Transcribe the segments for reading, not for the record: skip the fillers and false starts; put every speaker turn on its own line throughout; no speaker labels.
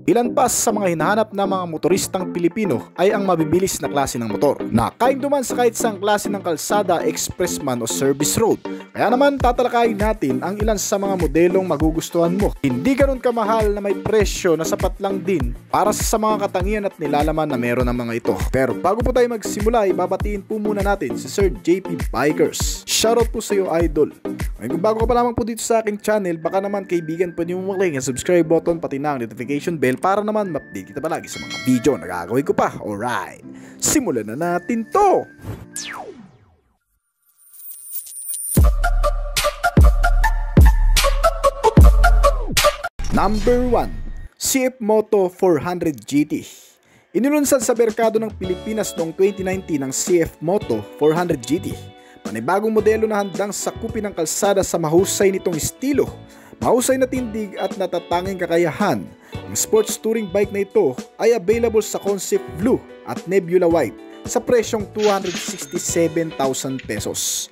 Ilan pa sa mga hinahanap na mga motoristang Pilipino ay ang mabibilis na klase ng motor na kayang duman sa kahit saang klase ng kalsada, expressman o service road. Kaya naman tatalakayin natin ang ilan sa mga modelong magugustuhan mo. Hindi ganun kamahal na may presyo na sapat lang din para sa mga katangian at nilalaman na meron ng mga ito. Pero bago po tayo magsimula, ibabatiin po muna natin si Sir JP Bikers. Shoutout po sa iyo, idol. Ngayon, kung bago ka pa lamang po dito sa aking channel, baka naman kaibigan pa niyo mag-click ang subscribe button pati na ang notification bell para naman ma-update kita palagi sa mga video na gagawin ko pa. Alright, simulan na natin to! Number 1, CF Moto 400 GT. Inilunsad sa merkado ng Pilipinas noong 2019 ang CF Moto 400 GT. Panibagong modelo na handang sakupin ang kalsada sa mahusay nitong estilo, mahusay na tindig at natatanging kakayahan. Ang sports touring bike na ito ay available sa Concept Blue at Nebula White sa presyong 267,000 pesos.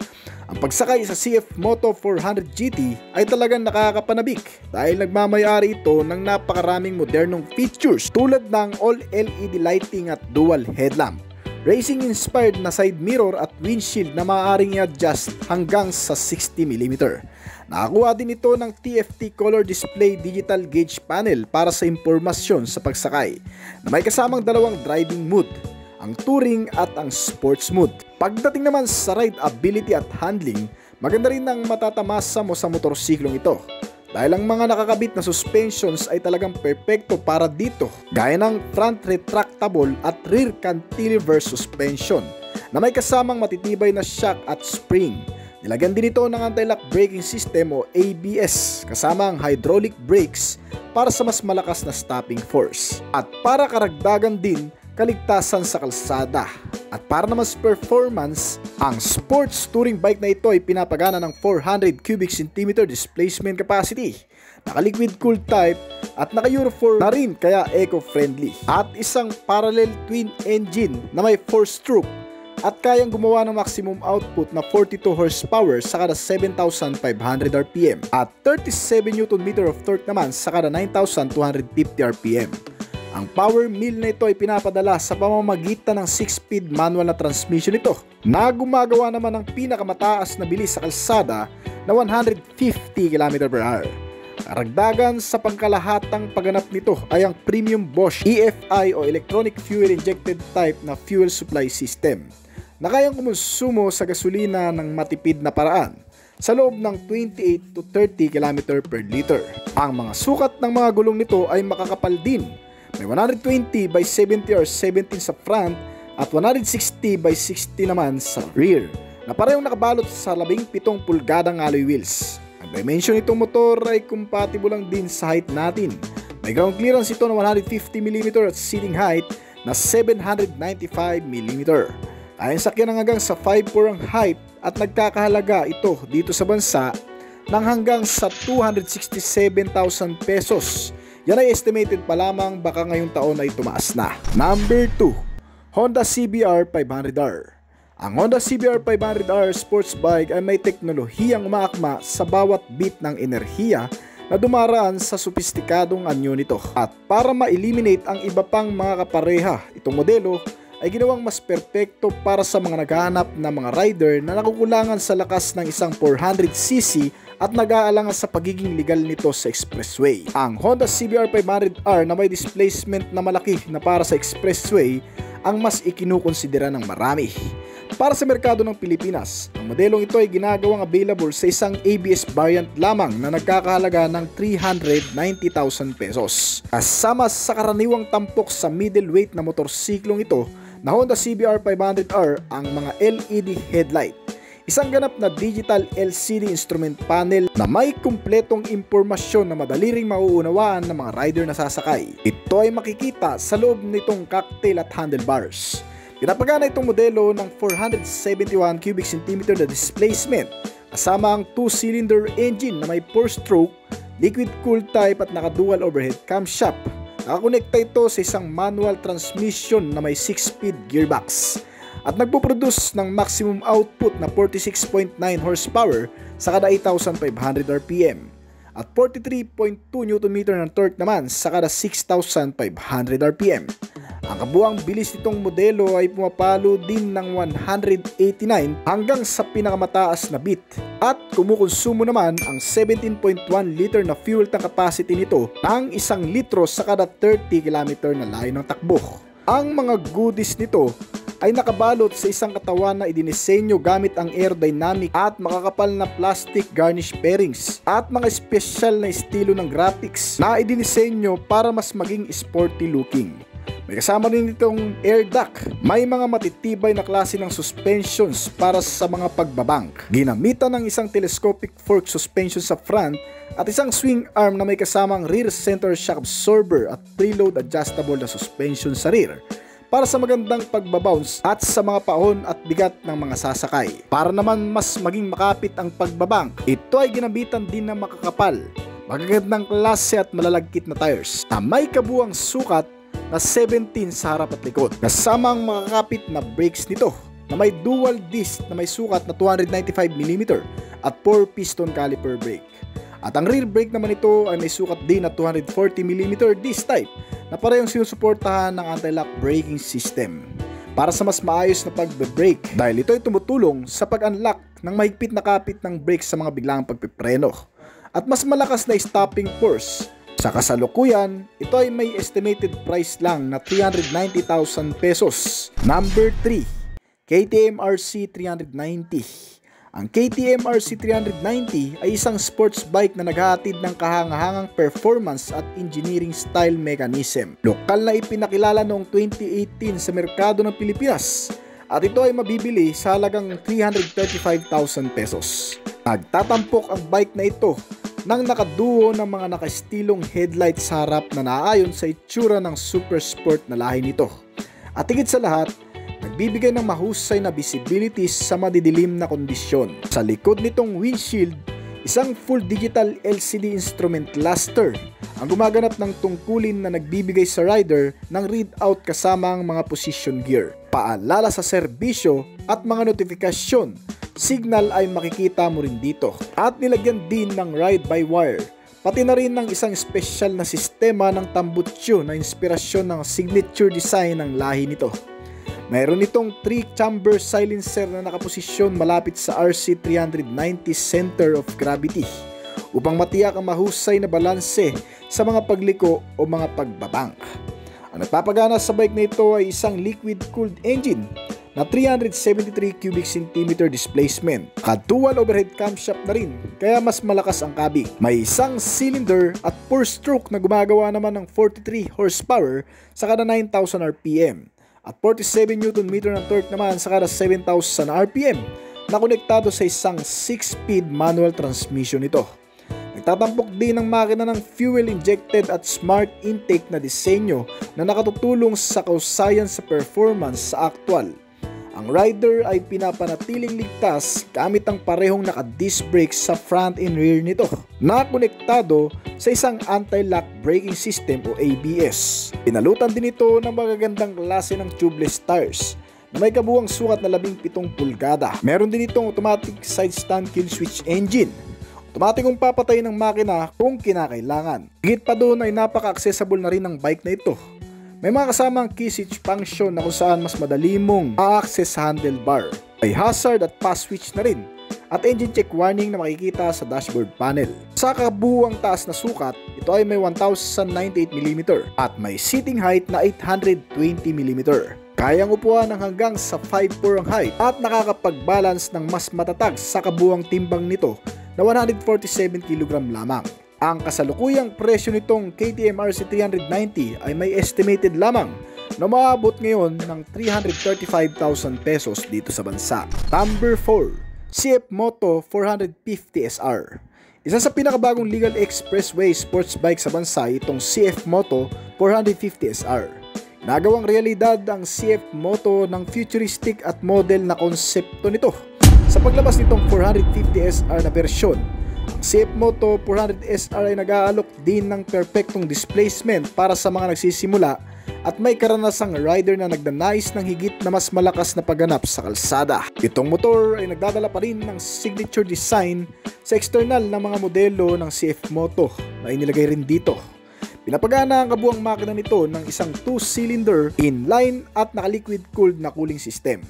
Ang pagsakay sa CF Moto 400 GT ay talagang nakakapanabik dahil nagmamayari ito ng napakaraming modernong features tulad ng all LED lighting at dual headlamp, racing-inspired na side mirror at windshield na maaaring i-adjust hanggang sa 60mm. Nakakuha din ito ng TFT Color Display Digital Gauge Panel para sa impormasyon sa pagsakay na may kasamang dalawang driving mode, ang touring at ang sports mode. Pagdating naman sa ride ability at handling, maganda rin ang matatamasa mo sa motorsiklong ito dahil ang mga nakakabit na suspensions ay talagang perpekto para dito, gaya ng front retractable at rear cantilever suspension na may kasamang matitibay na shock at spring. Nilagyan din ito ng anti-lock braking system o ABS kasama ang hydraulic brakes para sa mas malakas na stopping force at para karagdagan din kaligtasan sa kalsada. At para naman sa performance, ang sports touring bike na ito ay pinapagana ng 400 cubic centimeter displacement capacity, naka-liquid cooled type at naka-Euro 4 na rin kaya eco-friendly, at isang parallel twin engine na may 4-stroke at kayang gumawa ng maximum output na 42 horsepower sa kada 7,500 RPM at 37 Nm of torque naman sa kada 9,250 RPM. Ang power mill na ito ay pinapadala sa pamamagitan ng 6-speed manual na transmission nito na gumagawa naman ng pinakamataas na bilis sa kalsada na 150 km/h. Karagdagan sa pangkalahatang pagganap nito ay ang premium Bosch EFI o Electronic Fuel Injected Type na fuel supply system na kayang kumonsumo sa gasolina ng matipid na paraan sa loob ng 28 to 30 km per liter. Ang mga sukat ng mga gulong nito ay makakapal din. May 120 by 70 or 17 sa front at 160 by 60 naman sa rear na parehong nakabalot sa 17 pulgadang alloy wheels. Ang dimension nitong motor ay compatible lang din sa height natin. May ground clearance ito na 150mm at seating height na 795mm. Kayang sakyan ng hanggang sa 5'4" ang height at nagkakahalaga ito dito sa bansa ng hanggang sa 267,000 pesos. Yan ay estimated pa lamang, baka ngayong taon ay tumaas na. Number 2, Honda CBR 500R. Ang Honda CBR 500R sports bike ay may teknolohiyang umaakma sa bawat bit ng enerhiya na dumaraan sa sopistikadong anyo nito. At para ma-eliminate ang iba pang mga kapareha, itong modelo ay ginawang mas perpekto para sa mga naghahanap na mga rider na nakukulangan sa lakas ng isang 400cc at nag-aalangan sa pagiging legal nito sa expressway. Ang Honda CBR 500R na may displacement na malaki na para sa expressway ang mas ikinukonsidera ng marami. Para sa merkado ng Pilipinas, ang modelong ito ay ginagawang available sa isang ABS variant lamang na nagkakahalaga ng 390,000 pesos. Kasama sa karaniwang tampok sa middleweight na motorsiklong ito na Honda CBR 500R ang mga LED headlight, isang ganap na digital LCD instrument panel na may kumpletong impormasyon na madali ring mauunawaan ng mga rider na sasakay. Ito ay makikita sa loob nitong cocktail at handlebars. Pinapagana itong modelo ng 471 cubic centimeter na displacement kasama ang 2-cylinder engine na may 4-stroke, liquid cooled type at naka-dual overhead camshaft. Nakakonekta ito sa isang manual transmission na may 6-speed gearbox at nagpo-produce ng maximum output na 46.9 horsepower sa kada 8,500 RPM. at 43.2 Nm ng torque naman sa kada 6,500 RPM. Ang kabuang bilis nitong modelo ay pumapalo din ng 189 hanggang sa pinakamataas na beat at kumukonsumo naman ang 17.1 liter na fuel tank capacity nito ng 1 litro sa kada 30 km na layo ng takbo. Ang mga goodies nito ay nakabalot sa isang katawan na idinisenyo gamit ang aerodynamic at makakapal na plastic garnish fairings at mga espesyal na estilo ng graphics na idinisenyo para mas maging sporty looking. May kasama rin itong air duct. May mga matitibay na klase ng suspensions para sa mga pagbabank. Ginamitan ng isang telescopic fork suspension sa front at isang swing arm na may kasamang rear center shock absorber at preload adjustable na suspension sa rear para sa magandang pagbabounce at sa mga paon at bigat ng mga sasakay. Para naman mas maging makapit ang pagbabank, ito ay ginamitan din ng makakapal, magagandang klase at malalagkit na tires na may kabuang sukat na 17 sa harap at likod. Kasama ang makakapit na brakes nito na may dual disc na may sukat na 295mm at 4 piston caliper brake. At ang rear brake naman ito ay may sukat din na 240mm disc type na parehong sinusuportahan ng anti-lock braking system para sa mas maayos na pagbe-brake dahil ito ay tumutulong sa pag-unlock ng mahigpit na kapit ng brakes sa mga biglang pagpipreno at mas malakas na stopping force. Sa kasalukuyan, ito ay may estimated price lang na 390,000 pesos. Number 3, KTM RC 390. Ang KTM RC 390 ay isang sports bike na naghahatid ng kahangahangang performance at engineering style mechanism. Lokal na ipinakilala noong 2018 sa merkado ng Pilipinas at ito ay mabibili sa halagang 335,000 pesos. Nagtatampok ang bike na ito nang nakaduo ng mga nakaestilong headlight sa harap na naayon sa itsura ng super sport na lahi nito. At higit sa lahat, nagbibigay ng mahusay na visibility sa madidilim na kondisyon. Sa likod nitong windshield, isang full digital LCD instrument cluster ang gumaganap ng tungkulin na nagbibigay sa rider ng readout kasama ang mga position gear, paalala sa serbisyo at mga notifikasyon. Signal ay makikita mo rin dito. At nilagyan din ng ride-by-wire, pati na rin ng isang espesyal na sistema ng tambutsyo na inspirasyon ng signature design ng lahi nito. Mayroon itong 3-chamber silencer na nakaposisyon malapit sa RC390 center of gravity upang matiyak ang mahusay na balanse sa mga pagliko o mga pagbabank. Ang nagpapagana sa bike na ito ay isang liquid-cooled engine na 373 cubic centimeter displacement. Dual overhead camshaft na rin, kaya mas malakas ang kabig. May isang cylinder at 4-stroke na gumagawa naman ng 43 horsepower sa kada 9,000 RPM at 47 Nm ng torque naman sa kada 7,000 RPM na konektado sa isang 6-speed manual transmission ito. Nagtatampok din ang makina ng fuel-injected at smart intake na disenyo na nakatutulong sa kausayan sa performance sa aktual. Ang rider ay pinapanatiling ligtas gamit ang parehong naka-disc brakes sa front and rear nito na konektado sa isang anti-lock braking system o ABS. Pinalutan din ito ng magagandang klase ng tubeless tires na may kabuuang sukat na 17 pulgada. Meron din itong automatic side stand kill switch engine. Automatikong papatay ng makina kung kinakailangan. Higit pa doon ay napaka-accessible na rin ng bike na ito. May mga kasamang key switch function na kung saan mas madali mong ma-access sa handlebar. May hazard at pass switch na rin at engine check warning na makikita sa dashboard panel. Sa kabuuang taas na sukat, ito ay may 1,098mm at may seating height na 820mm. Kayang upuan ng hanggang sa 5'4" ang height at nakakapag-balance ng mas matatag sa kabuuang timbang nito na 147 kg lamang. Ang kasalukuyang presyo nitong KTM RC 390 ay may estimated lamang na maabot ngayon ng 335,000 pesos dito sa bansa. Number 4, CF Moto 450 SR. Isa sa pinakabagong legal expressway sports bike sa bansa itong CF Moto 450 SR. Nagawang realidad ang CF Moto ng futuristic at model na konsepto nito. Sa paglabas nitong 450 SR na bersyon, ang CF Moto 400 SR ay nag-aalok din ng perpektong displacement para sa mga nagsisimula at may karanasang rider na nagdanais ng higit na mas malakas na pagganap sa kalsada. Itong motor ay nagdadala pa rin ng signature design sa external ng mga modelo ng CF Moto na inilagay rin dito. Pinapagana ang kabuuang makina nito ng isang 2-cylinder inline at naka-liquid cooled na cooling system.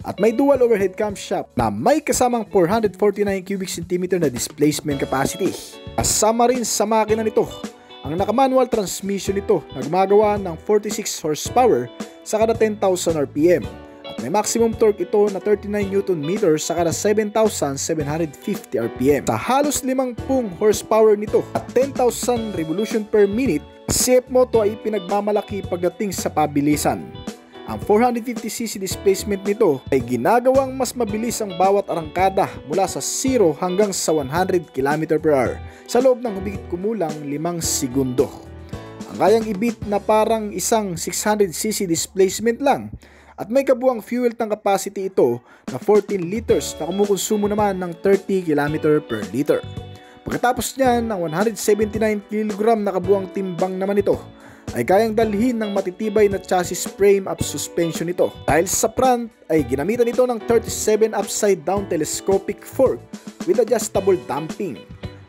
At may dual overhead camshaft na may kasamang 449 cubic centimeter na displacement capacity. Kasama rin sa makina nito ang naka-manual transmission nito na gumagawa ng 46 horsepower sa kada 10,000 RPM at may maximum torque ito na 39 Nm sa kada 7,750 RPM. Sa halos 50 horsepower nito at 10,000 revolution per minute, CF Moto ay pinagmamalaki pagdating sa pabilisan. Ang 450cc displacement nito ay ginagawang mas mabilis ang bawat arangkada mula sa 0 hanggang sa 100 km/h sa loob ng humigit kumulang 5 segundo. Ang kayang ibit na parang isang 600cc displacement lang at may kabuang fuel tank capacity ito na 14 liters na kumukonsumo naman ng 30 km/l. Pagkatapos niyan, ang 179 kg na kabuang timbang naman ito ay kayang dalhin ng matitibay na chassis frame up suspension nito. Dahil sa front ay ginamitan ito ng 37 upside down telescopic fork with adjustable damping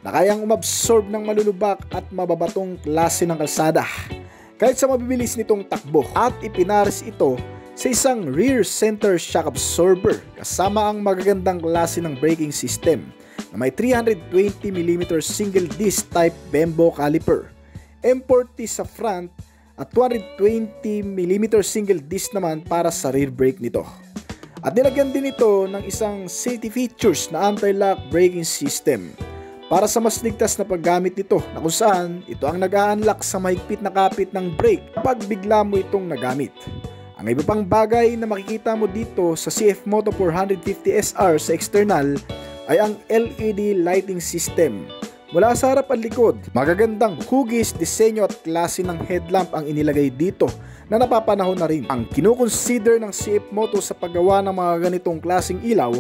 na kayang umabsorb ng malulubak at mababatong klase ng kalsada kahit sa mabibilis nitong takbo, at ipinares ito sa isang rear center shock absorber kasama ang magagandang klase ng braking system na may 320mm single disc type Bembo caliper, M40 sa front at 220mm single disc naman para sa rear brake nito. At nilagyan din ito ng isang safety features na anti-lock braking system para sa mas ligtas na paggamit nito, na kung saan ito ang nag-a-unlock sa mahigpit na kapit ng brake kapag bigla mo itong nagamit. Ang iba pang bagay na makikita mo dito sa CF Moto 450 SR sa external ay ang LED lighting system. Mula sa harap at likod, magagandang hugis, disenyo at klase ng headlamp ang inilagay dito na napapanahon na rin. Ang kinukonsider ng CF Moto sa paggawa ng mga ganitong klaseng ilaw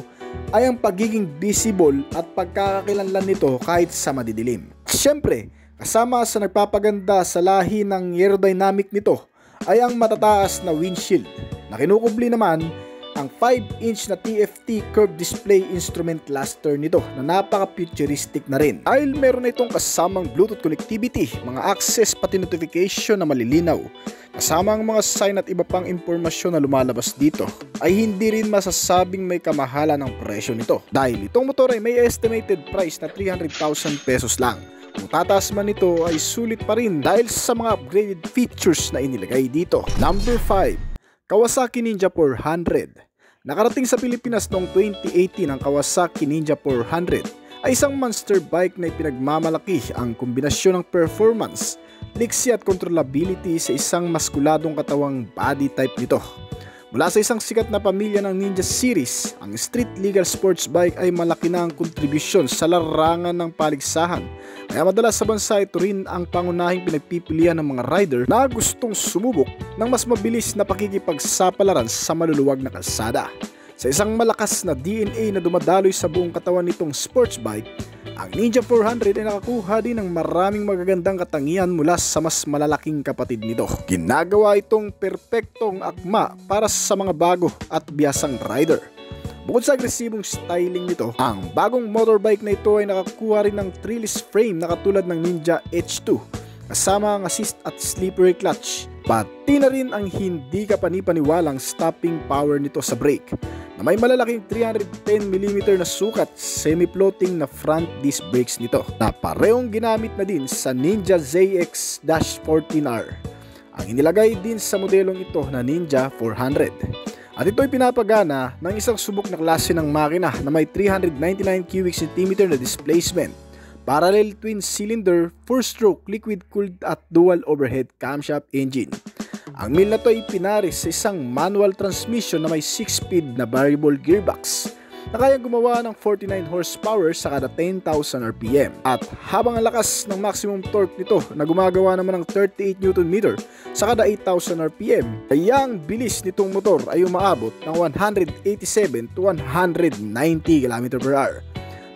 ay ang pagiging visible at pagkakakilanlan nito kahit sa madidilim. Siyempre, kasama sa nagpapaganda sa lahi ng aerodynamic nito ay ang matataas na windshield na kinukubli naman ang 5-inch na TFT curved display instrument cluster nito na napaka-futuristic na rin. Dahil meron na itong kasamang Bluetooth connectivity, mga access pati notification na malilinaw, kasama ang mga sign at iba pang impormasyon na lumalabas dito, ay hindi rin masasabing may kamahalan ng presyo nito. Dahil itong motor ay may estimated price na 300,000 pesos lang. Kung tataas man ito ay sulit pa rin dahil sa mga upgraded features na inilagay dito. Number 5. Kawasaki Ninja 400. Nakarating sa Pilipinas noong 2018 ang Kawasaki Ninja 400 ay isang monster bike na ipinagmamalaki ang kombinasyon ng performance, liksi at controllability sa isang maskuladong katawang body type nito. Mula sa isang sikat na pamilya ng Ninja series, ang street legal sports bike ay malaki na ang kontribusyon sa larangan ng paligsahan. Kaya madalas sa bansa ito rin ang pangunahing pinagpipilian ng mga rider na gustong sumubok ng mas mabilis na pakikipagsapalaran sa maluluwag na kalsada. Sa isang malakas na DNA na dumadaloy sa buong katawan nitong sports bike, ang Ninja 400 ay nakakuha din ng maraming magagandang katangian mula sa mas malalaking kapatid nito. Ginagawa itong perpektong akma para sa mga bago at biyasang rider. Bukod sa agresibong styling nito, ang bagong motorbike na ito ay nakakuha rin ng trellis frame na katulad ng Ninja H2, kasama ang assist at slippery clutch, pati na rin ang hindi kapanipaniwalang stopping power nito sa brake, na may malalaking 310mm na sukat semi-floating na front disc brakes nito na parehong ginamit na din sa Ninja ZX-14R. Ang inilagay din sa modelong ito na Ninja 400. At ito'y pinapagana ng isang subok na klase ng makina na may 399 cubic centimeter na displacement, parallel twin cylinder, 4-stroke liquid cooled at dual overhead camshaft engine. Ang mill na ito ay pinaris sa isang manual transmission na may 6-speed na variable gearbox na kayang gumawa ng 49 horsepower sa kada 10,000 RPM. At habang ang lakas ng maximum torque nito na gumagawa naman ng 38 Nm sa kada 8,000 RPM, kaya ang bilis nitong motor ay umaabot ng 187 to 190 km/h.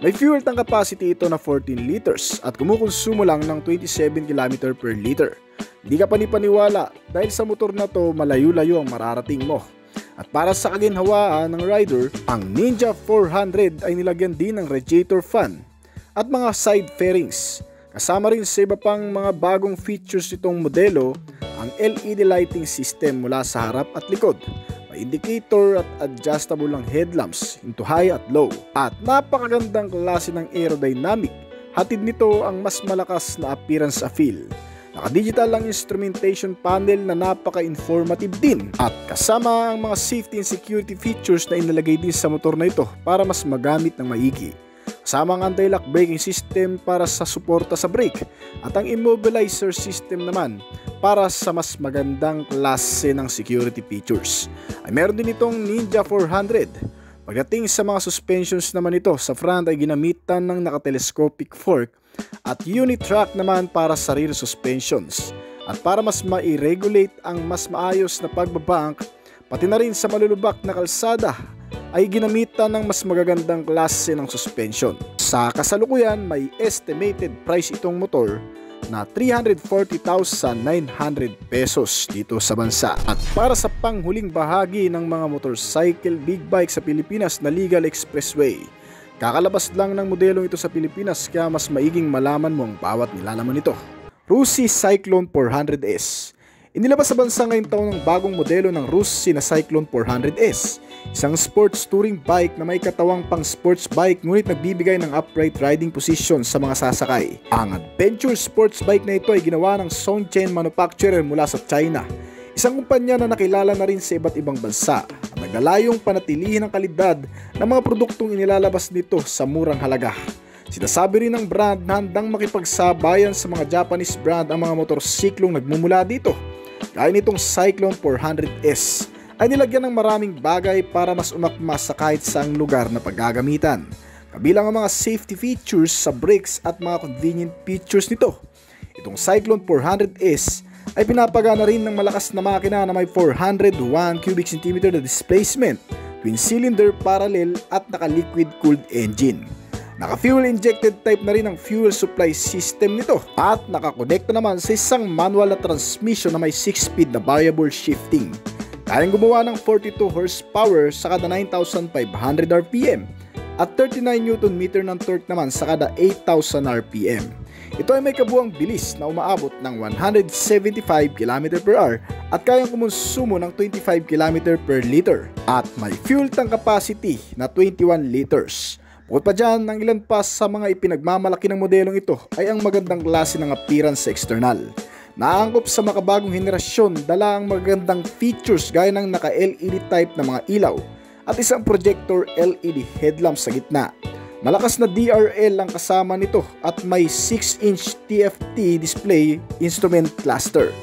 May fuel tank capacity ito na 14 liters at kumukonsumo lang ng 27 km/l. Hindi ka panipaniwala dahil sa motor na to malayo-layo ang mararating mo. At para sa kaginhawaan ng rider, ang Ninja 400 ay nilagyan din ng radiator fan at mga side fairings. Kasama rin sa iba pang mga bagong features nitong modelo ang LED lighting system mula sa harap at likod. May indicator at adjustable ng headlamps into high at low. At napakagandang klase ng aerodynamic. Hatid nito ang mas malakas na appearance sa feel. Naka-digital ang instrumentation panel na napaka-informative din. At kasama ang mga safety and security features na inilagay din sa motor na ito para mas magamit ng maigi. Kasama ang anti-lock braking system para sa suporta sa brake at ang immobilizer system naman para sa mas magandang klase ng security features. Ay meron din itong Ninja 400. Pagdating sa mga suspensions naman ito, sa front ay ginamitan ng naka-telescopic fork at unitrack naman para sa rear suspensions. At para mas ma-regulate ang mas maayos na pagbabank, pati na rin sa malulubak na kalsada, ay ginamitan ng mas magagandang klase ng suspension. Sa kasalukuyan, may estimated price itong motor na 340,900 pesos dito sa bansa. At para sa panghuling bahagi ng mga motorcycle big bike sa Pilipinas na legal expressway, kakalabas lang ng modelong ito sa Pilipinas kaya mas maiging malaman mo ang bawat nilalaman nito. Rossi Cyclone 400S. Inilabas sa bansa ngayong taon ng bagong modelo ng Rossi na Cyclone 400S. Isang sports touring bike na may katawang pang sports bike ngunit nagbibigay ng upright riding position sa mga sasakay. Ang adventure sports bike na ito ay ginawa ng Songchen manufacturer mula sa China. Isang kumpanya na nakilala na rin sa iba't ibang bansa at naglalayong panatilihin ang kalidad ng mga produktong inilalabas nito sa murang halaga. Sinasabi rin ng brand na handang makipagsabayan sa mga Japanese brand ang mga motorsiklong nagmumula dito. Gaya nitong Cyclone 400S ay nilagyan ng maraming bagay para mas umakma sa kahit saang lugar na paggagamitan. Kabilang ang mga safety features sa brakes at mga convenient features nito. Itong Cyclone 400S ay pinapagana rin ng malakas na makina na may 401 cubic centimeter na displacement, twin cylinder parallel at naka-liquid cooled engine. Naka-fuel injected type na rin ang fuel supply system nito at nakakonekta naman sa isang manual na transmission na may 6-speed na variable shifting. Kayang gumawa ng 42 horsepower sa kada 9,500 RPM at 39 Nm ng torque naman sa kada 8,000 RPM. Ito ay may kabuang bilis na umaabot ng 175 km/h at kayang kumonsumo ng 25 km per liter at may fuel tank capacity na 21 liters. Bukod pa dyan, ang ilan pa sa mga ipinagmamalaki ng modelong ito ay ang magandang klase ng appearance sa external. Naangkop sa makabagong henerasyon, dala ang magandang features gaya ng naka-LED type na mga ilaw at isang projector LED headlamp sa gitna. Malakas na DRL ang kasama nito at may 6-inch TFT display instrument cluster.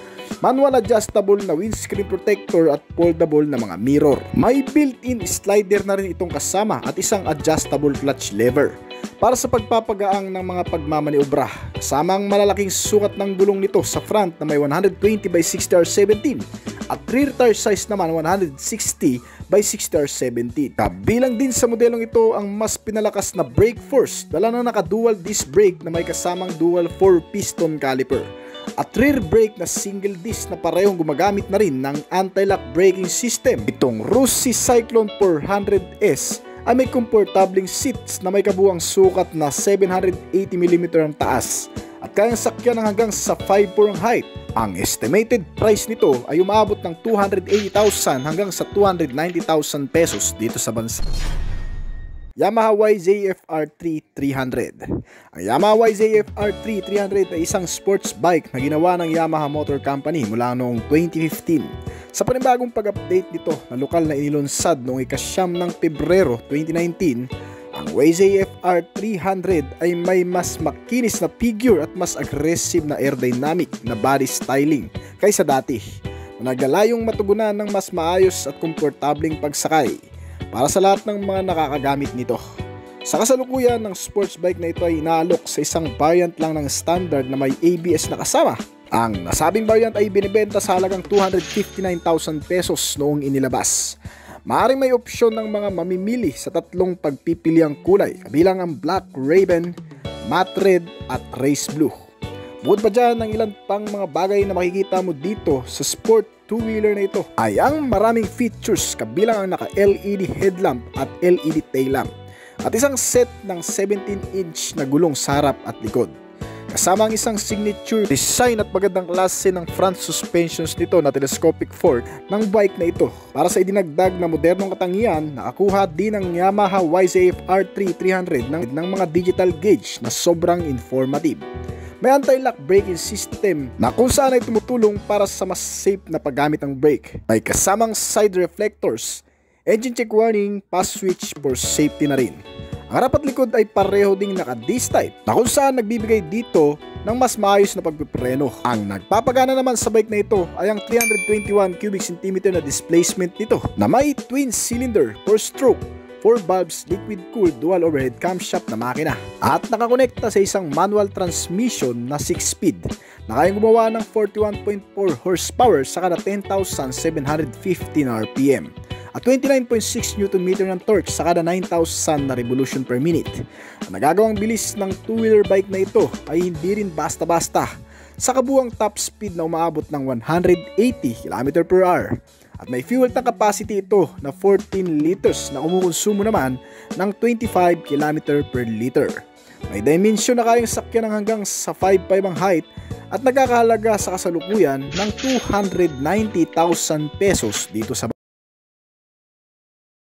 Manual adjustable na windscreen protector at foldable na mga mirror. May built-in slider na rin itong kasama at isang adjustable clutch lever para sa pagpapagaang ng mga pagmamaniobra. Kasama ang malalaking sukat ng gulong nito sa front na may 120 by 60R17 at rear tire size naman 160 by 60R17. Kabilang din sa modelong ito ang mas pinalakas na brake force, dala na naka-dual disc brake na may kasamang dual 4-piston caliper at rear brake na single disc na parehong gumagamit na rin ng anti-lock braking system. Itong Rossi Cyclone 400S ay may komportabling seats na may kabuang sukat na 780mm ang taas at kayang sakyan ng hanggang sa 5'4" ang height. Ang estimated price nito ay umaabot ng 280,000 hanggang sa 290,000 pesos dito sa bansa. Yamaha YZF-R3 300. Ang Yamaha YZF-R3 300 ay isang sports bike na ginawa ng Yamaha Motor Company mula noong 2015. Sa panibagong pag-update nito na lokal na inilunsad noong ika-9 ng Pebrero 2019, ang YZF-R 300 ay may mas makinis na figure at mas aggressive na aerodynamic na body styling kaysa dati, na naglalayong matugunan ng mas maayos at komportableng pagsakay para sa lahat ng mga nakakagamit nito. Sa kasalukuyan, ng sports bike na ito ay inaalok sa isang variant lang ng standard na may ABS na kasama. Ang nasabing variant ay binibenta sa halagang 259,000 pesos noong inilabas. Maaaring may opsyon ng mga mamimili sa tatlong pagpipiliang kulay, kabilang ang Black Raven, Matte Red at Race Blue. Bukod pa dyan, ang ilan pang mga bagay na makikita mo dito sa sport two-wheeler na ito ay ang maraming features kabilang ang naka-LED headlamp at LED tail lamp at isang set ng 17-inch na gulong sa harap at likod. Kasama ang isang signature design at magandang klase ng front suspensions nito na telescopic fork ng bike na ito. Para sa idinagdag na modernong katangian, nakakuha din ng Yamaha YZF R3 300 ng mga digital gauge na sobrang informative. May anti-lock braking system na kung saan ay tumutulong para sa mas safe na paggamit ng brake. May kasamang side reflectors, engine check warning, pass switch for safety na rin. Ang harap at likod ay pareho ding naka-disc type na kung saan nagbibigay dito ng mas maayos na pagpipreno. Ang nagpapagana naman sa bike na ito ay ang 321 cubic centimeter na displacement nito na may twin cylinder 4-stroke 4 valves liquid-cooled dual overhead camshaft na makina at nakakonekta sa isang manual transmission na 6-speed na kayang gumawa ng 41.4 horsepower sa kada 10,715 RPM at 29.6 Nm ng torque sa kada 9,000 na revolution per minute. Ang nagagawang bilis ng two-wheeler bike na ito ay hindi rin basta-basta sa kabuang top speed na umaabot ng 180 km/h. At may fuel tank capacity ito na 14 liters na kumukonsumo naman ng 25 km per liter. May dimension na kayang sakyan ng hanggang sa 5'5" ang height at nagkakahalaga sa kasalukuyan ng 290,000 pesos dito sa